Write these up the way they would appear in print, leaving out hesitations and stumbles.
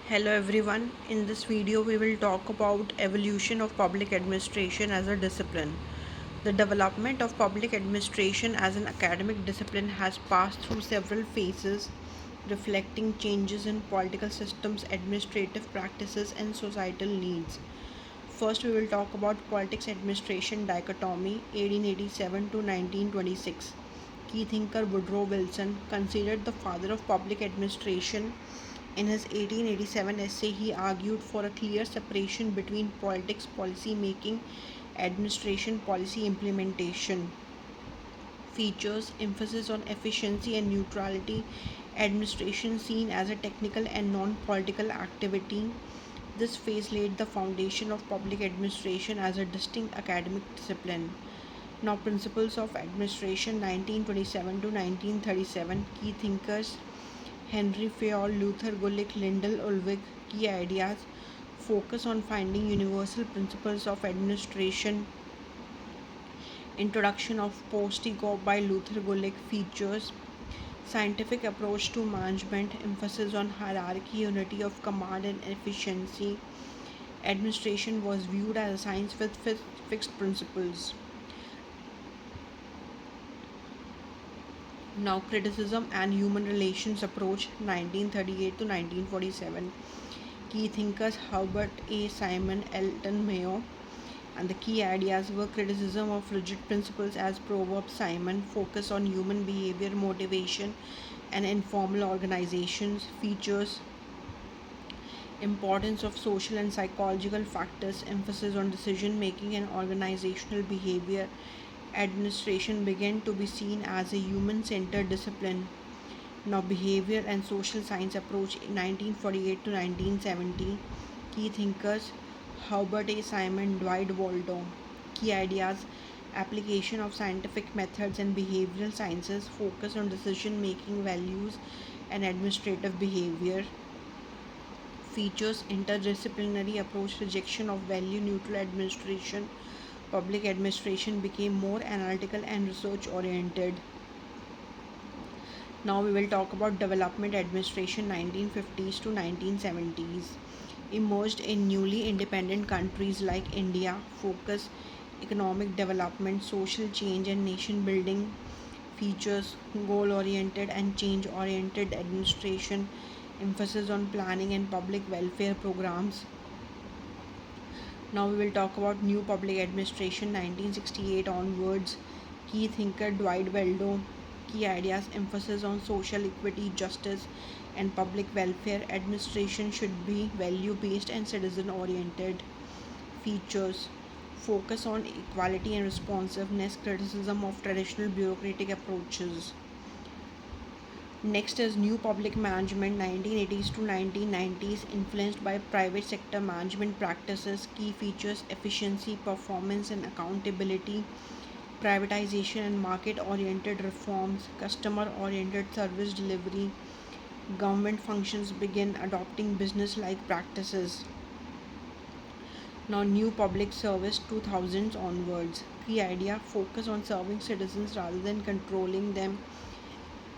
Hello everyone. In this video we will talk about evolution of public administration as a discipline. The development of public administration as an academic discipline has passed through several phases reflecting changes in political systems, administrative practices and societal needs. First we will talk about politics administration dichotomy 1887 to 1926. Key thinker Woodrow Wilson, considered the father of public administration, in his 1887 essay, he argued for a clear separation between politics, policy making, administration, policy implementation. Features emphasis on efficiency and neutrality, administration seen as a technical and non political activity. This phase laid the foundation of public administration as a distinct academic discipline. Now, principles of administration 1927 to 1937. Key thinkers Henry Fayol, Luther Gulick, Lyndall Ulrich. Key ideas focus on finding universal principles of administration. Introduction of post ego by Luther Gulick. Features scientific approach to management, emphasis on hierarchy, unity of command, and efficiency. Administration was viewed as a science with fixed principles. Now, criticism and human relations approach 1938 to 1947. Key thinkers Herbert A. Simon, Elton Mayo, and the key ideas were criticism of rigid principles as Proverbs. Simon, focus on human behavior, motivation, and informal organizations. Features importance of social and psychological factors, emphasis on decision making and organizational behavior. Administration began to be seen as a human centered discipline. Now, behavior and social science approach 1948 to 1970. Key thinkers Herbert A. Simon, Dwight Waldo. Key ideas application of scientific methods and behavioral sciences, focus on decision making, values, and administrative behavior. Features interdisciplinary approach, rejection of value neutral administration. Public administration became more analytical and research oriented. Now we will talk about development administration 1950s to 1970s. Emerged in newly independent countries like India, focus economic development, social change and nation building. Features goal oriented and change oriented administration, emphasis on planning and public welfare programs. Now we will talk about new public administration 1968 onwards. Key thinker Dwight Waldo. Key ideas emphasis on social equity, justice, and public welfare. Administration should be value based and citizen oriented. Features focus on equality and responsiveness, criticism of traditional bureaucratic approaches. Next is new public management 1980s to 1990s, influenced by private sector management practices. Key features efficiency, performance, and accountability. Privatization and market oriented reforms, customer oriented service delivery. Government functions begin adopting business like practices. Now, new public service 2000s onwards. Key idea focus on serving citizens rather than controlling them.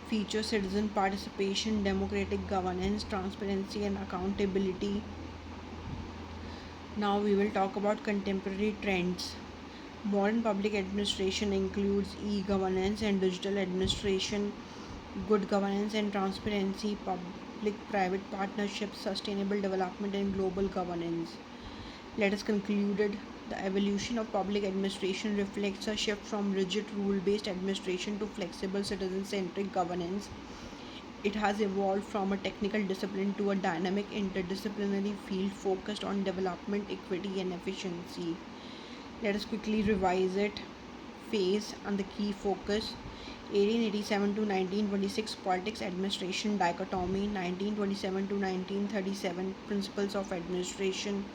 Feature citizen participation, democratic governance, transparency, and accountability. Now we will talk about contemporary trends. Modern public administration includes e-governance and digital administration, good governance and transparency, public-private partnerships, sustainable development, and global governance. Let us conclude the evolution of public administration reflects a shift from rigid rule-based administration to flexible citizen-centric governance. It has evolved from a technical discipline to a dynamic interdisciplinary field focused on development, equity, and efficiency. Let us quickly revise it. Phase and the key focus 1887 to 1926 politics administration dichotomy, 1927 to 1937 principles of administration,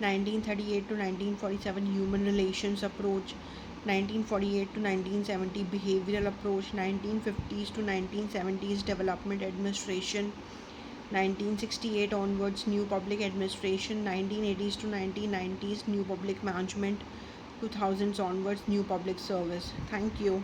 1938 to 1947 human relations approach, 1948 to 1970 behavioral approach, 1950s to 1970s development administration, 1968 onwards new public administration, 1980s to 1990s new public management, 2000s onwards new public service. Thank you.